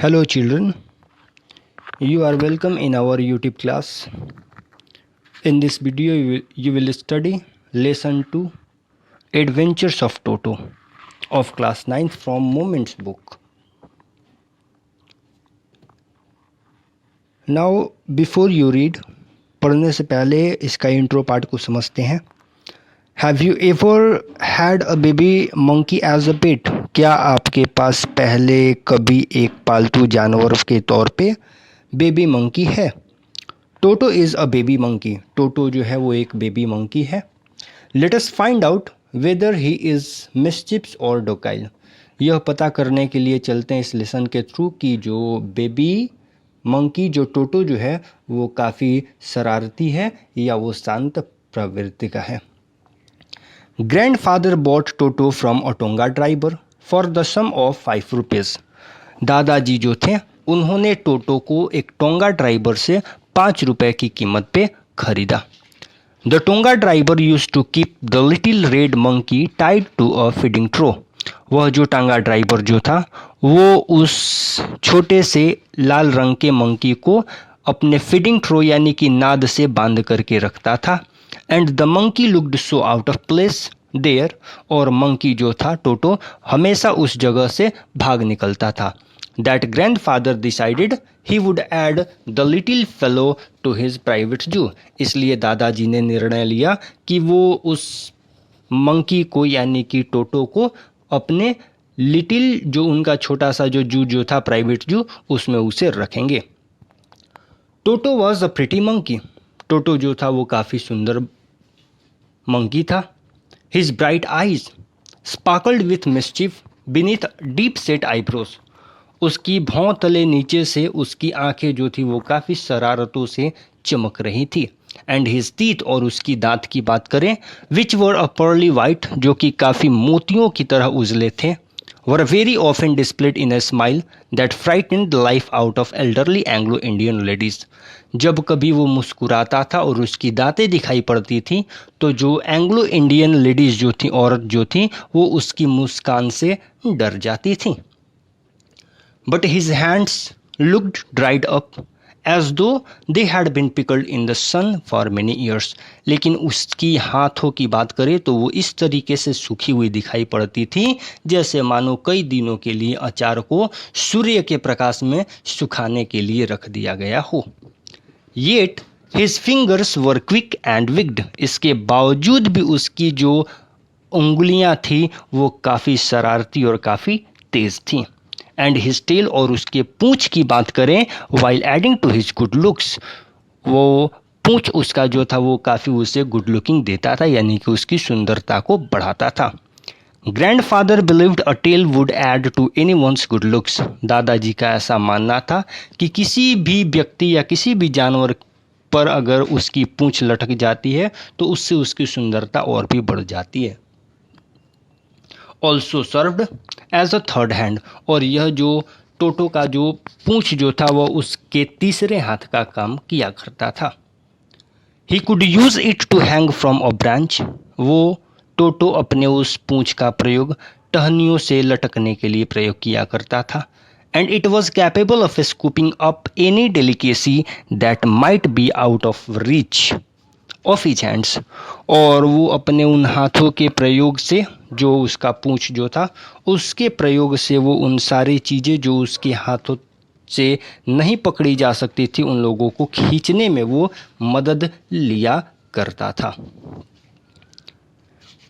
Hello children, you are welcome in our YouTube class. In this video you will study lesson 2 Adventures of Toto of class 9th from Moments book. Now before you read, पढ़ने से पहले इसका intro part को समझते हैं. Have you ever had a baby monkey as a pet? क्या आपके पास पहले कभी एक पालतू जानवर के तौर पे बेबी मंकी है? Toto is a baby monkey. Toto जो है वो एक बेबी मंकी है. Let us find out whether he is mischievous और डोकाइल. यह पता करने के लिए चलते हैं इस लेसन के थ्रू कि जो बेबी मंकी जो टोटो जो है वो काफ़ी शरारती है या वो शांत प्रवृत्ति का है. Grandfather bought Toto from a Tonga driver for the sum of 5 rupees. दादाजी जो थे उन्होंने टोटो को एक टोंगा ड्राइवर से 5 रुपए की कीमत पे खरीदा. The Tonga driver used to keep the little red monkey tied to a feeding trough. वह जो टांगा ड्राइवर जो था वो उस छोटे से लाल रंग के मंकी को अपने फीडिंग ट्रो यानी कि नाद से बांध करके रखता था. And the monkey looked so out of place there. और मंकी जो था टोटो हमेशा उस जगह से भाग निकलता था. That grandfather decided he would add the little fellow to his private zoo. इसलिए दादाजी ने निर्णय लिया कि वो उस मंकी को यानी कि टोटो को अपने लिटिल जो उनका छोटा सा जो जो था प्राइवेट जू उसमें उसे रखेंगे. Toto was a pretty monkey. Toto जो था वो काफ़ी सुंदर मंकी था. His bright eyes sparkled with mischief beneath deep set eyebrows. उसकी भौं तले नीचे से उसकी आंखें जो थी वो काफ़ी शरारतों से चमक रही थी. एंड हिज टीथ और उसकी दांत की बात करें विच वर अ पर्ली वाइट जो कि काफ़ी मोतियों की तरह उजले थे. Were very often displayed in a smile that frightened the life out of elderly Anglo Indian ladies. जब कभी वो मुस्कुराता था और उसकी दांतें दिखाई पड़ती थी तो जो एंग्लो इंडियन लेडीज़ जो थी औरत जो थी वो उसकी मुस्कान से डर जाती थी. But his hands looked dried up as though they had been pickled in the sun for many years. लेकिन उसकी हाथों की बात करें तो वो इस तरीके से सूखी हुई दिखाई पड़ती थी जैसे मानो कई दिनों के लिए अचार को सूर्य के प्रकाश में सुखाने के लिए रख दिया गया हो. Yet his fingers were quick and विग्ड. इसके बावजूद भी उसकी जो उंगलियां थी वो काफ़ी शरारती और काफ़ी तेज थी. एंड हिज टेल और उसके पूंछ की बात करें while adding to his good looks. वो पूंछ उसका जो था वो काफ़ी उसे गुड लुकिंग देता था यानी कि उसकी सुंदरता को बढ़ाता था. Grandfather believed a tail would add to anyone's good looks. दादाजी का ऐसा मानना था कि किसी भी व्यक्ति या किसी भी जानवर पर अगर उसकी पूंछ लटक जाती है तो उससे उसकी सुंदरता और भी बढ़ जाती है. Also served as a third hand. और यह जो टोटो का जो पूंछ जो था वह उसके तीसरे हाथ का काम किया करता था. He could use it to hang from a branch. वो टोटो अपने उस पूंछ का प्रयोग टहनियों से लटकने के लिए प्रयोग किया करता था. And it was capable of scooping up any delicacy that might be out of reach of his hands. और वो अपने उन हाथों के प्रयोग से जो उसका पूंछ जो था उसके प्रयोग से वो उन सारी चीज़ें जो उसके हाथों से नहीं पकड़ी जा सकती थी उन लोगों को खींचने में वो मदद लिया करता था.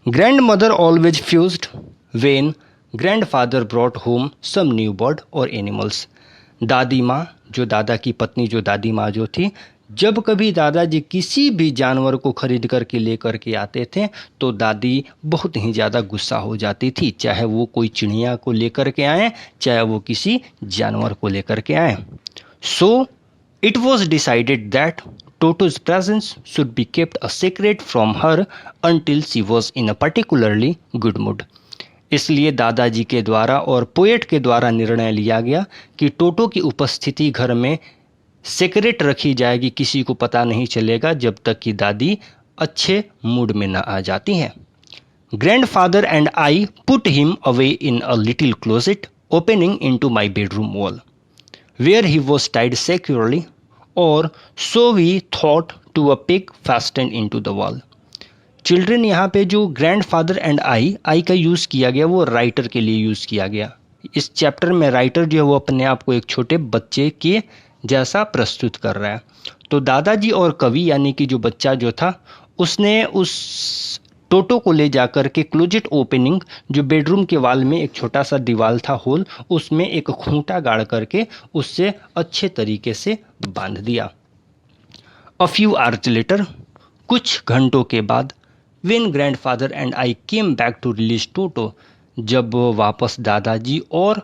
Grandmother always fussed when grandfather brought home some new bird or animals. दादी माँ जो दादा की पत्नी जो दादी माँ जो थी जब कभी दादाजी किसी भी जानवर को खरीद करके लेकर के आते थे तो दादी बहुत ही ज़्यादा गुस्सा हो जाती थी. चाहे वो कोई चिड़िया को लेकर के आए चाहे वो किसी जानवर को लेकर के आए. So it was decided that Toto's presence should be kept a secret from her until she was in a particularly good mood. इसलिए दादाजी के द्वारा और पोएट के द्वारा निर्णय लिया गया कि टोटो की उपस्थिति घर में सेक्रेट रखी जाएगी. किसी को पता नहीं चलेगा जब तक कि दादी अच्छे मूड में न आ जाती हैं. Grandfather and I put him away in a little closet opening into my bedroom wall. where he was tied securely, or so we thought to a peg fastened into the wall. Children यहाँ पे जो grandfather and आई का use किया गया वो writer के लिए use किया गया। इस चैप्टर में राइटर जो है वो अपने आप को एक छोटे बच्चे के जैसा प्रस्तुत कर रहा है। तो दादाजी और कवि यानी कि जो बच्चा जो था उसने उस टोटो को ले जाकर के क्लोजेट ओपनिंग जो बेडरूम के वाल में एक छोटा सा दीवार था होल, उसमें एक खूंटा गाड़ करके उससे अच्छे तरीके से बांध दिया। अ फ्यू आवर्स लेटर, कुछ घंटों के बाद, when grandfather and I came back to release Toto, जब वापस दादाजी और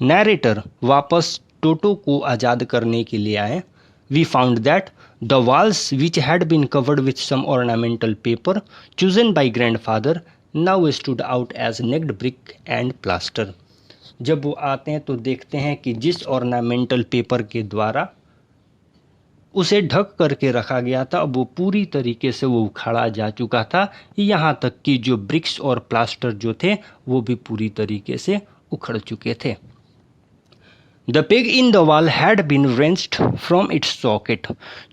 नैरेटर वापस टोटो को आज़ाद करने के लिए आए, we found that the walls which had been covered with some ornamental paper chosen by grandfather now stood out as naked brick and plaster. जब वो आते हैं तो देखते हैं कि जिस ऑर्नामेंटल पेपर के द्वारा उसे ढक करके रखा गया था अब वो पूरी तरीके से वो उखाड़ा जा चुका था, यहाँ तक कि जो ब्रिक्स और प्लास्टर जो थे वो भी पूरी तरीके से उखड़ चुके थे। The peg in the wall had been wrenched from its socket,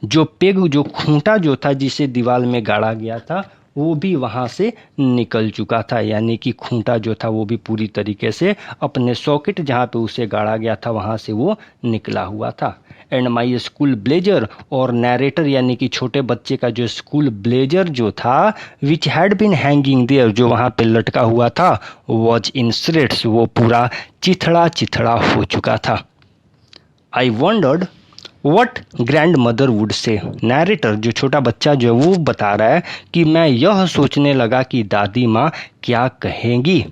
जो पेग जो खूंटा जो था जिसे दीवार में गाड़ा गया था वो भी वहाँ से निकल चुका था, यानी कि खूंटा जो था वो भी पूरी तरीके से अपने सॉकेट जहाँ पे उसे गाड़ा गया था वहाँ से वो निकला हुआ था। एंड माई स्कूल ब्लेजर, और नैरेटर यानी कि छोटे बच्चे का जो स्कूल ब्लेजर जो था which had been hanging there, जो वहाँ पे लटका हुआ था, वॉज इन श्रेड्स, वो पूरा चिथड़ा चिथड़ा हो चुका था। आई wandered what grand mother would say, narrator जो छोटा बच्चा जो है वो बता रहा है कि मैं यह सोचने लगा कि दादी माँ क्या कहेंगी।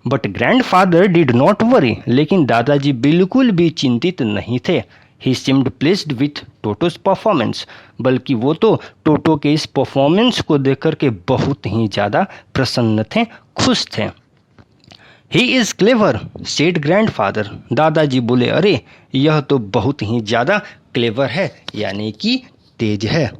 But grand father did not worry, लेकिन दादाजी बिल्कुल भी चिंतित नहीं थे। ही सीम्ड प्लेस्ड विथ टोटोस परफॉर्मेंस, बल्कि वो तो टोटो के इस परफॉर्मेंस को देख कर के बहुत ही ज़्यादा प्रसन्न थे, खुश थे। He is clever said grand father, दादाजी बोले अरे यह तो बहुत ही ज़्यादा क्लेवर है, यानी कि तेज है।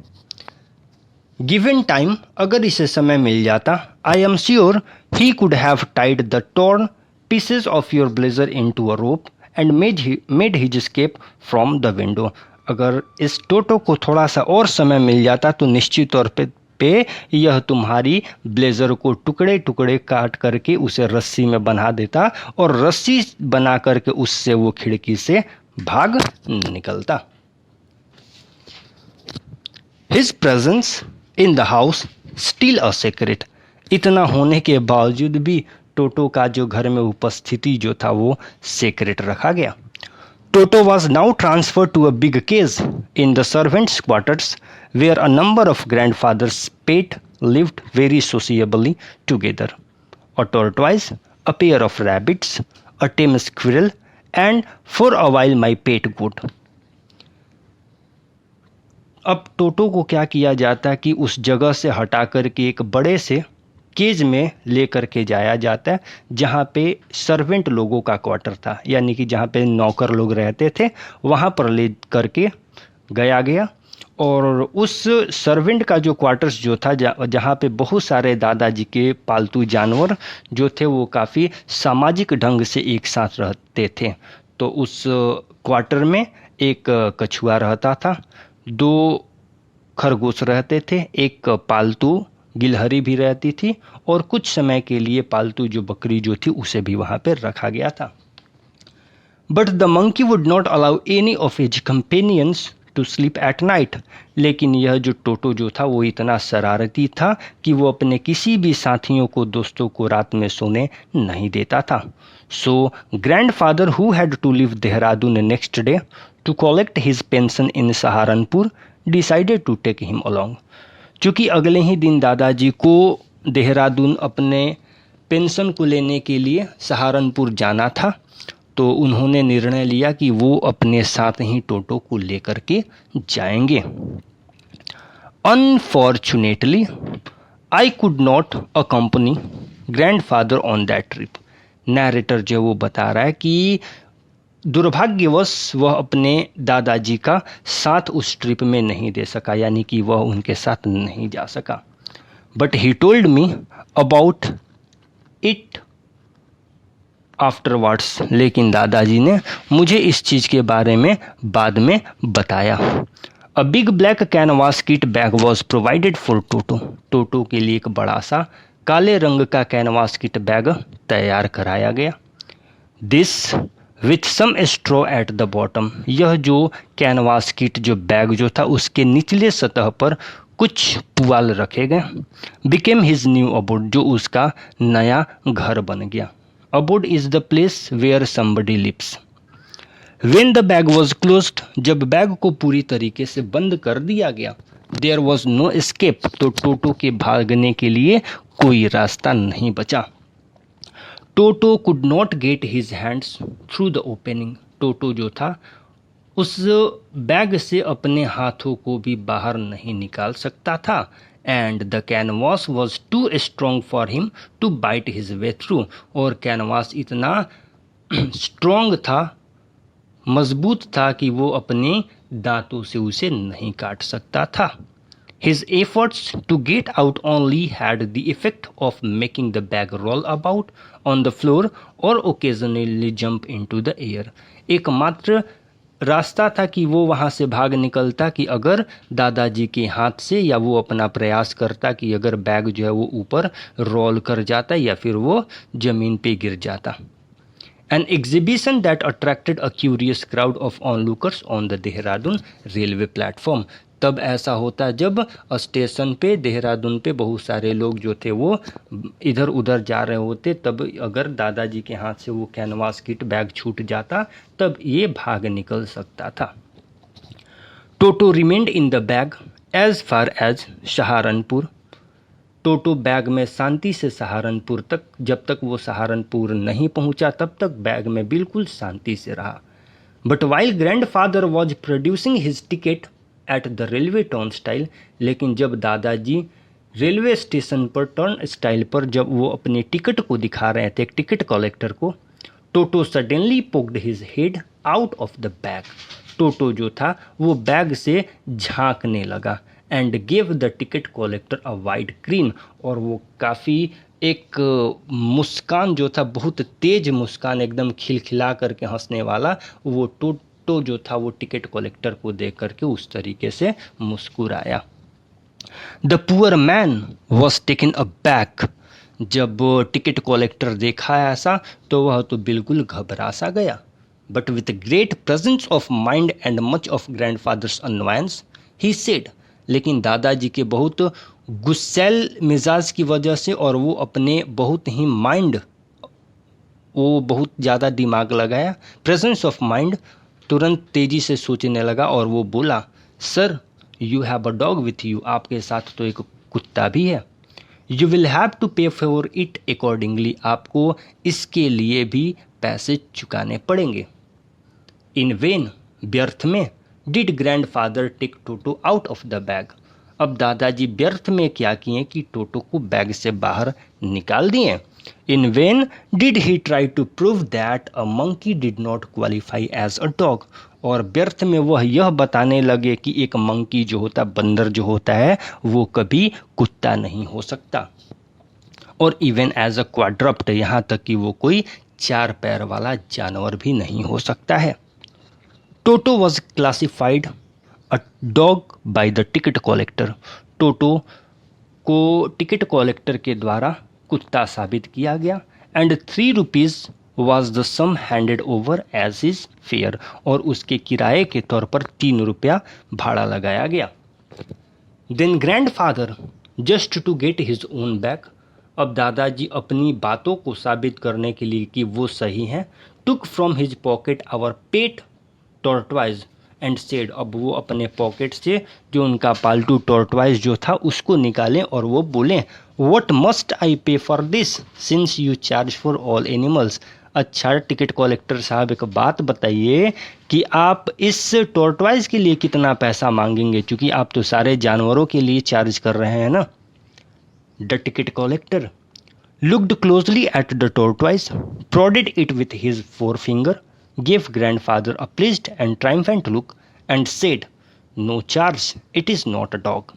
गिवन टाइम, अगर इसे समय मिल जाता, I am sure he could have tied the torn pieces of your blazer into a rope and made his escape from the window. अगर इस टोटो को थोड़ा सा और समय मिल जाता तो निश्चित तौर पे यह तुम्हारी ब्लेजर को टुकड़े टुकड़े काट करके उसे रस्सी में बना देता और रस्सी बना करके उससे वो खिड़की से भाग निकलता। His presence in the house still a secret, इतना होने के बावजूद भी टोटो का जो घर में उपस्थिति जो था वो सीक्रेट रखा गया। टोटो was now transferred to a big cage in the servants' quarters where a number of grandfathers' pet lived very sociably together. A tortoise, a pair of rabbits, a tame squirrel, and for a while my pet goat. अब टोटो को क्या किया जाता है कि उस जगह से हटा करके एक बड़े से केज में ले करके जाया जाता है जहाँ पे सर्वेंट लोगों का क्वार्टर था, यानी कि जहाँ पे नौकर लोग रहते थे वहाँ पर ले करके गया और उस सर्वेंट का जो क्वार्टर्स जो था जहाँ पे बहुत सारे दादाजी के पालतू जानवर जो थे वो काफ़ी सामाजिक ढंग से एक साथ रहते थे। तो उस क्वार्टर में एक कछुआ रहता था, 2 खरगोश रहते थे, एक पालतू गिलहरी भी रहती थी और कुछ समय के लिए पालतू जो बकरी जो थी उसे भी वहाँ पर रखा गया था। But the monkey would not allow any of his companions to sleep at night, लेकिन यह जो टोटो जो था वो इतना शरारती था कि वो अपने किसी भी साथियों को दोस्तों को रात में सोने नहीं देता था। So grandfather who had to leave Dehradun next day to collect his pension in Saharanpur decided to take him along. चूँकि अगले ही दिन दादाजी को देहरादून अपने पेंशन को लेने के लिए सहारनपुर जाना था, तो उन्होंने निर्णय लिया कि वो अपने साथ ही टोटो को लेकर के जाएंगे। Unfortunately I could not accompany grandfather on that trip. Narrator जो वो बता रहा है कि दुर्भाग्यवश वह अपने दादाजी का साथ उस ट्रिप में नहीं दे सका, यानी कि वह उनके साथ नहीं जा सका। But he told me about it afterwards, लेकिन दादाजी ने मुझे इस चीज़ के बारे में बाद में बताया। A big black canvas kit bag was provided for Toto. Toto के लिए एक बड़ा सा काले रंग का कैनवास किट बैग तैयार कराया गया। This with some straw at the bottom, यह जो कैनवास किट जो बैग जो था उसके निचले सतह पर कुछ पुआल रखे गए। बिकेम हिज न्यू अबोर्ड, जो उसका नया घर बन गया। Abode is the place where somebody lives. When the bag was closed, जब बैग को पूरी तरीके से बंद कर दिया गया, there was no escape, तो टोटो के भागने के लिए कोई रास्ता नहीं बचा। टोटो could not get his hands through the opening, टोटो जो था उस बैग से अपने हाथों को भी बाहर नहीं निकाल सकता था। And the canvas was too strong for him to bite his way through, और कैनवास इतना स्ट्रॉन्ग था, मजबूत था कि वो अपने दांतों से उसे नहीं काट सकता था। His efforts to get out only had the effect of making the bag roll about on the floor or occasionally jump into the air. एकमात्र रास्ता था कि वो वहाँ से भाग निकलता कि अगर दादाजी के हाथ से, या वो अपना प्रयास करता कि अगर बैग जो है वो ऊपर रोल कर जाता या फिर वो ज़मीन पे गिर जाता। An exhibition that attracted a curious crowd of onlookers on the Dehradun railway platform. तब ऐसा होता जब स्टेशन पे देहरादून पे बहुत सारे लोग जो थे वो इधर उधर जा रहे होते, तब अगर दादाजी के हाथ से वो कैनवास किट बैग छूट जाता तब ये भाग निकल सकता था। Toto remained in the bag as far as Saharanpur. Toto bag में शांति से सहारनपुर तक, जब तक वो सहारनपुर नहीं पहुंचा तब तक बैग में बिल्कुल शांति से रहा। But while grandfather was producing his ticket at the railway turn style, लेकिन जब दादाजी रेलवे स्टेशन पर टर्न स्टाइल पर जब वो अपने टिकट को दिखा रहे थे एक टिकट कलेक्टर को, Toto suddenly poked his head out of the bag. Toto जो था वो बैग से झांकने लगा। And give the ticket collector a wide grin, और वो काफ़ी एक मुस्कान जो था, बहुत तेज मुस्कान, एकदम खिलखिला करके हंसने वाला, वो टोटो जो था वो टिकट कलेक्टर को देख करके उस तरीके से मुस्कुराया। The poor man was taken aback. जब टिकट कलेक्टर देखा ऐसा तो वह तो बिल्कुल घबरा सा गया। But with great presence of mind and much of grandfather's annoyance he said, लेकिन दादाजी के बहुत गुस्सैल मिजाज की वजह से और वो अपने बहुत ही माइंड, वो बहुत ज़्यादा दिमाग लगाया, प्रेजेंस ऑफ माइंड, तुरंत तेज़ी से सोचने लगा और वो बोला, sir you have a dog with you, आपके साथ तो एक कुत्ता भी है। यू विल हैव टू पे फॉर इट अकॉर्डिंगली, आपको इसके लिए भी पैसे चुकाने पड़ेंगे। इन वेन, व्यर्थ में, did grandfather take Toto out of the bag. अब दादाजी व्यर्थ में क्या किए कि टोटो को बैग से बाहर निकाल दिए। In vain did he try to prove that a monkey did not qualify as a dog, और व्यर्थ में वह यह बताने लगे कि एक मंकी जो होता, बंदर जो होता है, वो कभी कुत्ता नहीं हो सकता। और इवन एज अ क्वाड्रप्ट, यहाँ तक कि वो कोई 4 पैर वाला जानवर भी नहीं हो सकता है। Toto was classified a dog by the ticket collector. Toto को टिकट कलेक्टर के द्वारा कुत्ता साबित किया गया। And 3 rupees was the sum handed over as his fare, और उसके किराए के तौर पर 3 रुपया भाड़ा लगाया गया। Then grandfather just to get his own bag, अब दादाजी अपनी बातों को साबित करने के लिए कि वो सही हैं, took from his pocket our pet tortoise and said, अब वो अपने पॉकेट से जो उनका पालतू टॉर्टवाइज जो था उसको निकालें और वो बोलें, व्हाट मस्ट आई पे for this since you charge for all animals. अच्छा टिकट कलेक्टर साहब, एक बात बताइए कि आप इस टॉर्टवाइज के लिए कितना पैसा मांगेंगे, क्योंकि आप तो सारे जानवरों के लिए चार्ज कर रहे हैं ना। The ticket collector looked closely at the tortoise, prodded it with his forefinger, gave grandfather a pleased and triumphant look, and said, "No charge, it is not a dog."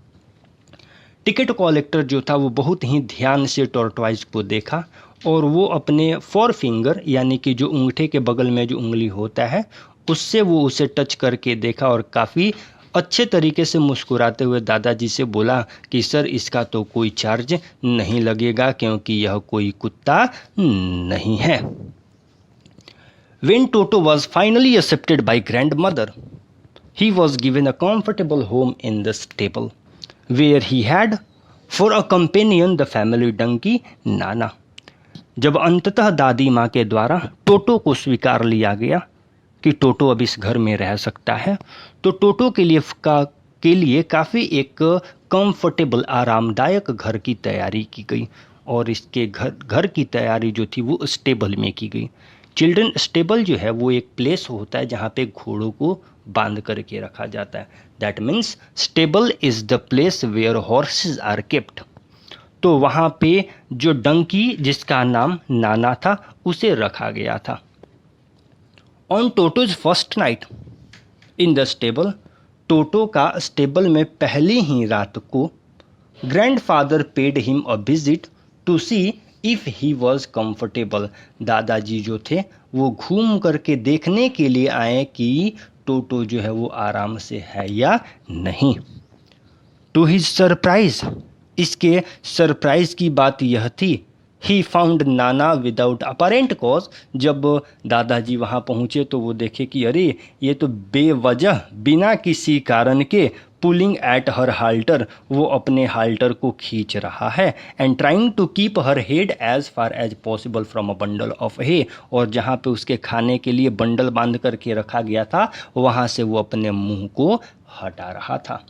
Ticket collector जो था वो बहुत ही ध्यान से tortoise को देखा और वो अपने फोर फिंगर यानी कि जो अंगूठे के बगल में जो उंगली होता है उससे वो उसे टच करके देखा और काफ़ी अच्छे तरीके से मुस्कुराते हुए दादाजी से बोला कि सर इसका तो कोई चार्ज नहीं लगेगा क्योंकि यह कोई कुत्ता नहीं है। When Toto was finally accepted by grandmother, he was given a comfortable home in the stable, where he had for a companion the family donkey Nana. जब अंततः दादी माँ के द्वारा टोटो को स्वीकार लिया गया कि टोटो अब इस घर में रह सकता है, तो टोटो के लिए काफ़ी एक कंफर्टेबल आरामदायक घर की तैयारी की गई और इसके घर की तैयारी जो थी वो स्टेबल में की गई। चिल्ड्रन स्टेबल जो है वो एक प्लेस होता है जहाँ पे घोड़ों को बांध करके रखा जाता है। That means stable is the place where horses are kept. तो वहाँ पे जो डंकी जिसका नाम नाना था उसे रखा गया था। On Toto's first night in the stable, Toto का स्टेबल में पहली ही रात को grandfather paid him a visit to see if he was comfortable. दादाजी जो थे वो घूम करके देखने के लिए आए कि टोटो जो है वो आराम से है या नहीं। टू हिज सरप्राइज, इसके सरप्राइज की बात यह थी, he found Nana without apparent cause. जब दादाजी वहाँ पहुँचे तो वो देखे कि अरे ये तो बेवजह बिना किसी कारण के पुलिंग एट हर हाल्टर, वो अपने हाल्टर को खींच रहा है, and trying to keep her head as far as possible from a bundle of hay, और जहाँ पे उसके खाने के लिए बंडल बांध करके रखा गया था वहाँ से वो अपने मुंह को हटा रहा था।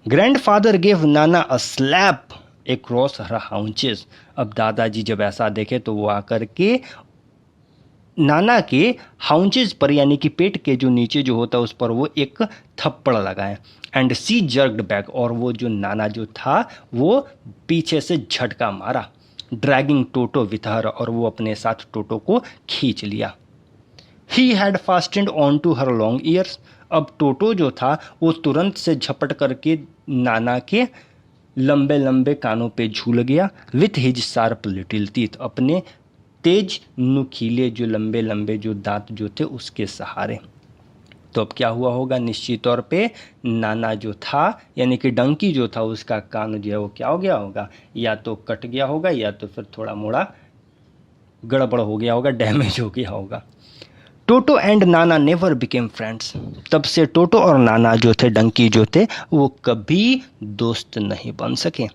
Grandfather gave Nana a slap across her haunches. अब दादाजी जब ऐसा देखे तो वो आकर के नाना के हाउंचेस पर यानी कि पेट के जो नीचे जो होता है उस पर वो एक थप्पड़ लगाए। एंड सी जर्क्ड बैक, और वो जो नाना जो था वो पीछे से झटका मारा। ड्रैगिंग टोटो विथ हर, और वो अपने साथ टोटो को खींच लिया। He had fastened on to her long ears. अब टोटो जो था वो तुरंत से झपट करके नाना के लंबे लंबे कानों पे झूल गया। With his sharp little teeth, अपने तेज नुकीले जो लंबे लंबे जो दांत जो थे उसके सहारे। तो अब क्या हुआ होगा, निश्चित तौर पे नाना जो था यानी कि डंकी जो था उसका कान जो है वो क्या हो गया होगा, या तो कट गया होगा या तो फिर थोड़ा मोड़ा गड़बड़ हो गया होगा, डैमेज हो गया होगा। टोटो and Nana never became friends. तब से टोटो और नाना जो थे, डंकी जो थे, वो कभी दोस्त नहीं बन सके।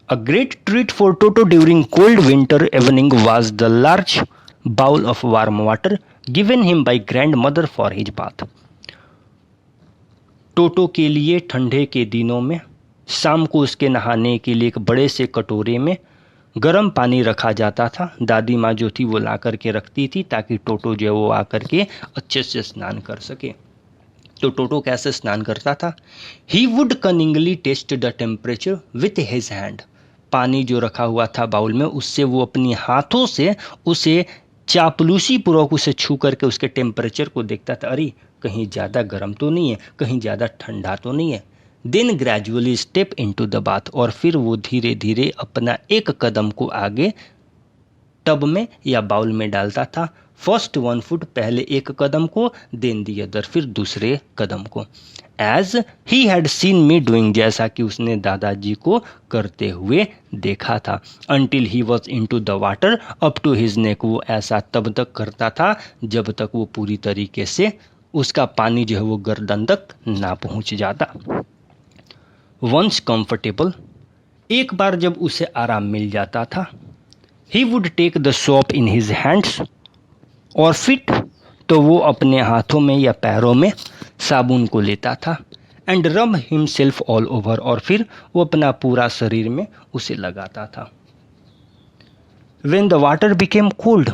A great treat for Toto during cold winter evening was the large bowl of warm water given him by grandmother for his bath. टोटो के लिए ठंडे के दिनों में शाम को उसके नहाने के लिए एक बड़े से कटोरे में गर्म पानी रखा जाता था। दादी माँ जो थी वो ला करके रखती थी ताकि टोटो जो है वो आकर के अच्छे से स्नान कर सके। तो टोटो कैसे स्नान करता था? He would cunningly test the temperature with his hand. पानी जो रखा हुआ था बाउल में उससे वो अपनी हाथों से उसे चापलूसी पूर्वक उसे छू करके उसके टेम्परेचर को देखता था, अरे कहीं ज़्यादा गर्म तो नहीं है, कहीं ज़्यादा ठंडा तो नहीं है। Then gradually step into the bath, और फिर वो धीरे धीरे अपना एक कदम को आगे टब में या बाउल में डालता था। फर्स्ट 1 फुट, पहले एक कदम को, देन दी अदर, फिर दूसरे कदम को। As he had seen me doing, जैसा कि उसने दादाजी को करते हुए देखा था। Until he was in to the water up to his neck, वो ऐसा तब तक करता था जब तक वो पूरी तरीके से उसका पानी जो है वो गर्दन तक ना पहुंच जाता। वंस कंफर्टेबल, एक बार जब उसे आराम मिल जाता था, he would take the soap in his hands, और फिट तो वो अपने हाथों में या पैरों में साबुन को लेता था। एंड रब हिमसेल्फ ऑल ओवर, और फिर वो अपना पूरा शरीर में उसे लगाता था। When the water became cold,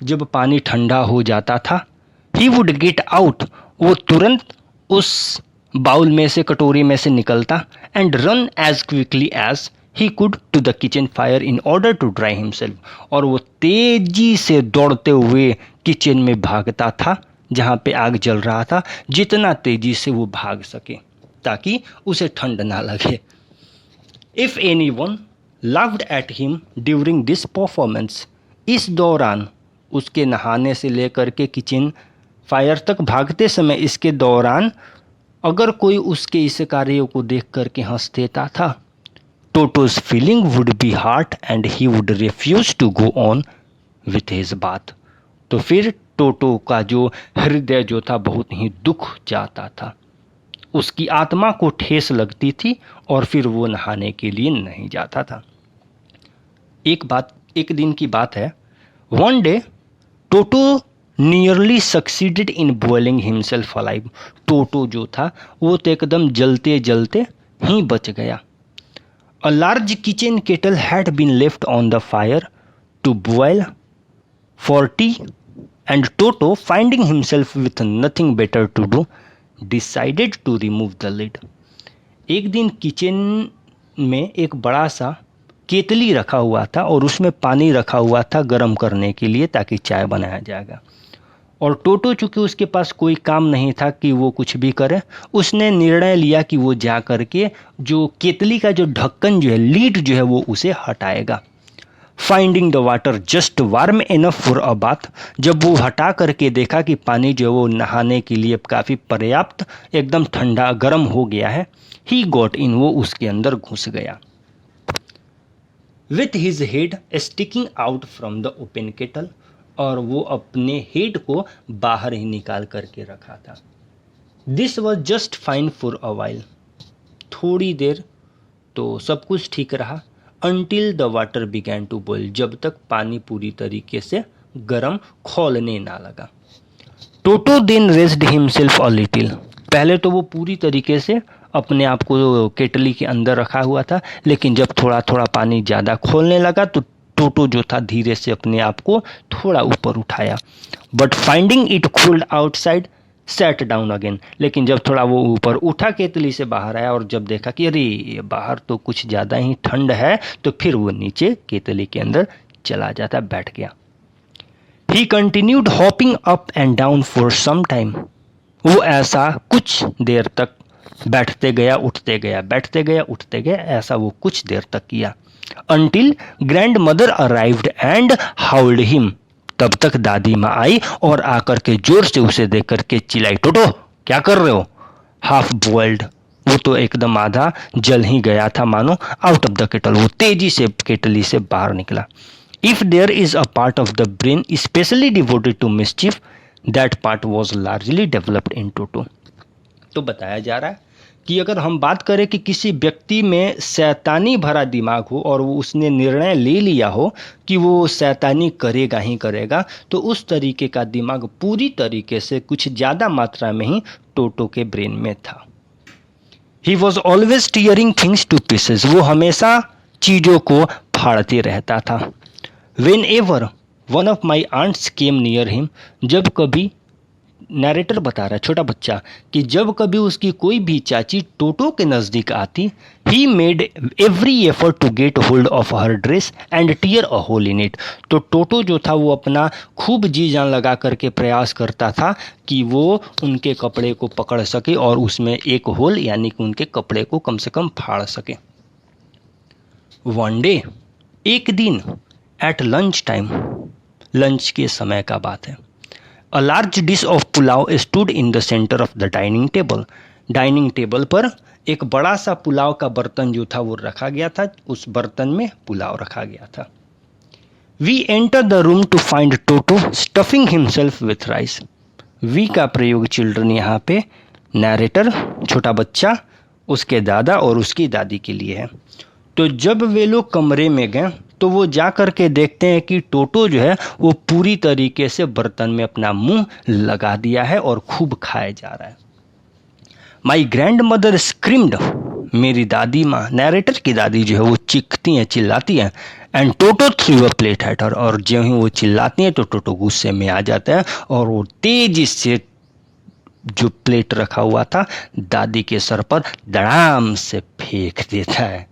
जब पानी ठंडा हो जाता था, ही वुड गेट आउट, वो तुरंत उस बाउल में से, कटोरी में से निकलता। And run as quickly as he could to the kitchen fire in order to dry himself, और वो तेजी से दौड़ते हुए किचन में भागता था जहाँ पे आग जल रहा था, जितना तेजी से वो भाग सके ताकि उसे ठंड ना लगे। If any one laughed at him during this performance, इस दौरान उसके नहाने से लेकर के किचन फायर तक भागते समय इसके दौरान अगर कोई उसके इस कार्यों को देख करके हंस देता था, टोटो's feeling would be hurt and he would refuse to go on with his bath। तो फिर टोटो का जो हृदय जो था बहुत ही दुख जाता था, उसकी आत्मा को ठेस लगती थी और फिर वो नहाने के लिए नहीं जाता था। एक दिन की बात है, one day Toto nearly succeeded in boiling himself alive. Toto जो था वो तो एकदम जलते जलते ही बच गया। A large kitchen kettle had been left on the fire to boil for tea, and Toto, finding himself with nothing better to do, decided to remove the lid। एक दिन किचन में एक बड़ा सा केतली रखा हुआ था और उसमें पानी रखा हुआ था गर्म करने के लिए ताकि चाय बनाया जाएगा। और टोटो चूँकि उसके पास कोई काम नहीं था कि वो कुछ भी करे, उसने निर्णय लिया कि वो जा करके जो केतली का जो ढक्कन जो है, लीड जो है, वो उसे हटाएगा। Finding the water just warm enough for a bath. जब वो हटा करके देखा कि पानी जो है वो नहाने के लिए काफ़ी पर्याप्त एकदम ठंडा गर्म हो गया है, ही गॉट इन, वो उसके अंदर घुस गया। With his head sticking out from the open kettle, और वो अपने हेड को बाहर ही निकाल करके रखा था। This was just fine for a while, थोड़ी देर तो सब कुछ ठीक रहा। Until the water began to boil, जब तक पानी पूरी तरीके से गर्म खौलने ना लगा। Toto then raised himself a little, पहले तो वो पूरी तरीके से अपने आप को केटली के अंदर रखा हुआ था, लेकिन जब थोड़ा थोड़ा पानी ज़्यादा खोलने लगा तो टोटो जो था धीरे से अपने आप को थोड़ा ऊपर उठाया। But finding it cooled outside set down again, लेकिन जब थोड़ा वो ऊपर उठा केतली से बाहर आया और जब देखा कि अरे बाहर तो कुछ ज़्यादा ही ठंड है, तो फिर वो नीचे केतली के अंदर चला जाता, बैठ गया। He continued hopping up and down for some time, वो ऐसा कुछ देर तक बैठते गया उठते गया, बैठते गया उठते गया, ऐसा वो कुछ देर तक किया। Until grandmother arrived and howled him, तब तक दादी माँ आई और आकर के जोर से उसे देख करके चिल्लाई, टोटो क्या कर रहे हो? हाफ बॉइल्ड, वो तो एकदम आधा जल ही गया था मानो। आउट ऑफ द केटल, वो तेजी से केटली से बाहर निकला। If there is a part of the brain specially devoted to mischief, that part was largely developed in Toto. तो बताया जा रहा है कि अगर हम बात करें कि किसी व्यक्ति में शैतानी भरा दिमाग हो और वो उसने निर्णय ले लिया हो कि वो शैतानी करेगा ही करेगा, तो उस तरीके का दिमाग पूरी तरीके से कुछ ज़्यादा मात्रा में ही टोटो के ब्रेन में था। He was always tearing things to pieces, वो हमेशा चीज़ों को फाड़ते रहता था। Whenever one of my aunts came near him, जब कभी, नैरेटर बता रहा है छोटा बच्चा, कि जब कभी उसकी कोई भी चाची टोटो के नज़दीक आती, he made every effort to get hold of her dress and tear a hole in it. तो टोटो जो था वो अपना खूब जी जान लगा करके प्रयास करता था कि वो उनके कपड़े को पकड़ सके और उसमें एक होल यानी कि उनके कपड़े को कम से कम फाड़ सके। वन डे, एक दिन, एट लंच टाइम, लंच के समय का बात है, A large dish of pulao stood in the center of the dining table। Dining table पर एक बड़ा सा पुलाव का बर्तन जो था वो रखा गया था, उस बर्तन में पुलाव रखा गया था। We enter the room to find Toto stuffing himself with rice। We का प्रयोग चिल्ड्रन यहाँ पे नैरेटर छोटा बच्चा, उसके दादा और उसकी दादी के लिए है। तो जब वे लोग कमरे में गए तो वो जा कर के देखते हैं कि टोटो जो है वो पूरी तरीके से बर्तन में अपना मुंह लगा दिया है और खूब खाया जा रहा है। माई ग्रैंड मदर स्क्रीम्ड, मेरी दादी माँ, नैरेटर की दादी जो है वो चीखती हैं, चिल्लाती हैं। And Toto through a plate at her, और जो ही वो चिल्लाती हैं तो टोटो गुस्से में आ जाता है और वो तेजी से जो प्लेट रखा हुआ था दादी के सर पर धड़ाम से फेंक देता है।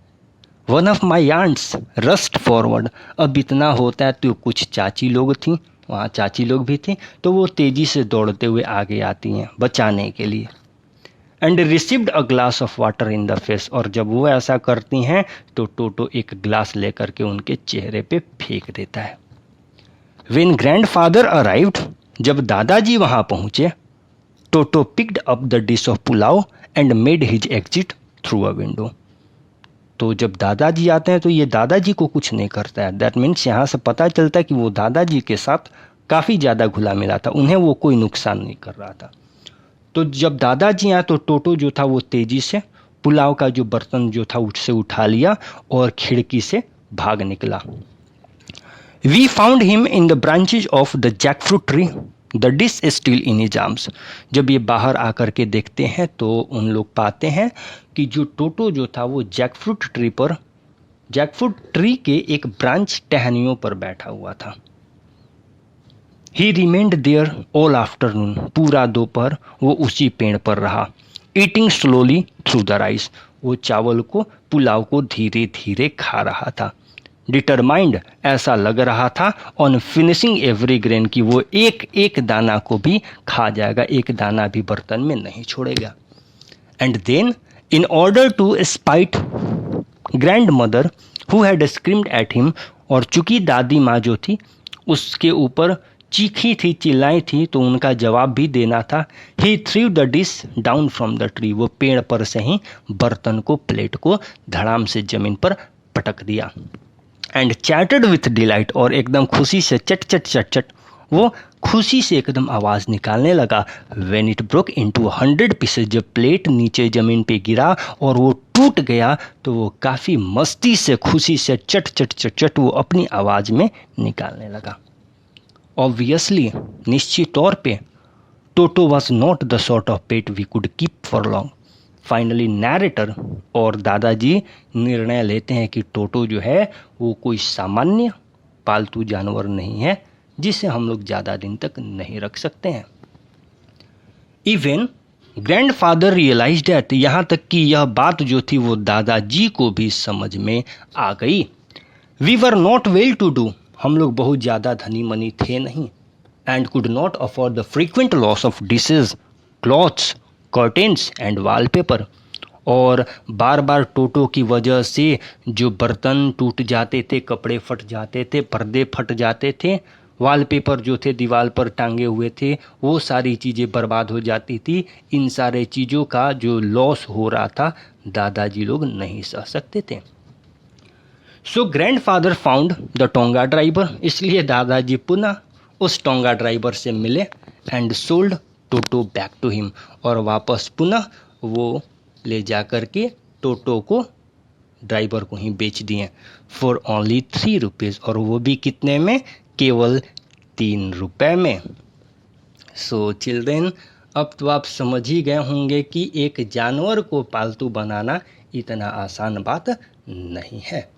One of my aunts rushed forward, अब इतना होता है तो कुछ चाची लोग थी, वहाँ चाची लोग भी थी, तो वो तेज़ी से दौड़ते हुए आगे आती हैं बचाने के लिए। And received a glass of water in the face, और जब वो ऐसा करती हैं तो टोटो एक ग्लास लेकर के उनके चेहरे पे फेंक देता है। When grandfather arrived, जब दादाजी वहां पहुंचे, टोटो picked up the dish of pulao and made his exit through a window. तो जब दादाजी आते हैं तो ये दादाजी को कुछ नहीं करता है. दैट मीन्स यहाँ से पता चलता है कि वो दादाजी के साथ काफ़ी ज़्यादा घुला मिला था, उन्हें वो कोई नुकसान नहीं कर रहा था. तो जब दादाजी आए तो टोटो जो था वो तेज़ी से पुलाव का जो बर्तन जो था उससे उठा लिया और खिड़की से भाग निकला. We found him in the branches of the jackfruit tree, the dish still in his arms. जब ये बाहर आकर के देखते हैं तो उन लोग पाते हैं कि जो टोटो जो था वो जैकफ्रूट ट्री के एक ब्रांच टहनियों पर बैठा हुआ था. He remained there all afternoon, पूरा दोपहर वो उसी पेड़ पर रहा. Eating slowly through the rice, वो चावल को पुलाव को धीरे धीरे खा रहा था. डिटरमाइंड, ऐसा लग रहा था, ऑन फिनिशिंग एवरी ग्रेन, की वो एक एक दाना को भी खा जाएगा, एक दाना भी बर्तन में नहीं छोड़ेगा. And then in order to spite grandmother who had screamed at him, और चूंकि दादी माँ जो थी उसके ऊपर चीखी थी, चिल्लाई थी, तो उनका जवाब भी देना था. He threw the dish down from the tree, वो पेड़ पर से ही बर्तन को, प्लेट को धड़ाम से जमीन पर पटक दिया. एंड चैटेड विथ डिलाइट, और एकदम खुशी से चट चट चट चट वो खुशी से एकदम आवाज़ निकालने लगा. When it broke into 100 pieces, जब प्लेट नीचे ज़मीन पे गिरा और वो टूट गया तो वो काफ़ी मस्ती से, खुशी से चट चट चट चट वो अपनी आवाज़ में निकालने लगा. ऑब्वियसली, निश्चित तौर पे, Toto was not the sort of pet we could keep for long. Finally narrator और दादाजी निर्णय लेते हैं कि टोटो जो है वो कोई सामान्य पालतू जानवर नहीं है जिसे हम लोग ज़्यादा दिन तक नहीं रख सकते हैं. इवन ग्रैंडफादर रियलाइज्ड दैट, यहाँ तक कि यह बात जो थी वो दादाजी को भी समझ में आ गई. We were not well to do, हम लोग बहुत ज़्यादा धनी मनी थे नहीं. And could not afford the frequent loss of dishes, clothes, curtains and wallpaper, और बार बार टोटो की वजह से जो बर्तन टूट जाते थे, कपड़े फट जाते थे, पर्दे फट जाते थे, वॉलपेपर जो थे दीवार पर टांगे हुए थे वो सारी चीज़ें बर्बाद हो जाती थी. इन सारे चीज़ों का जो लॉस हो रहा था दादाजी लोग नहीं सह सकते थे. So grandfather found the tonga driver, इसलिए दादाजी पुनः उस टोंगा ड्राइवर से मिले. And sold Toto back to him, और वापस पुनः वो ले जा कर के टोटो को, ड्राइवर को ही बेच दिए. फॉर ओनली 3 रुपीज़, और वो भी कितने में, केवल 3 रुपये में. सो चिल्ड्रेन, अब तो आप समझ ही गए होंगे कि एक जानवर को पालतू बनाना इतना आसान बात नहीं है.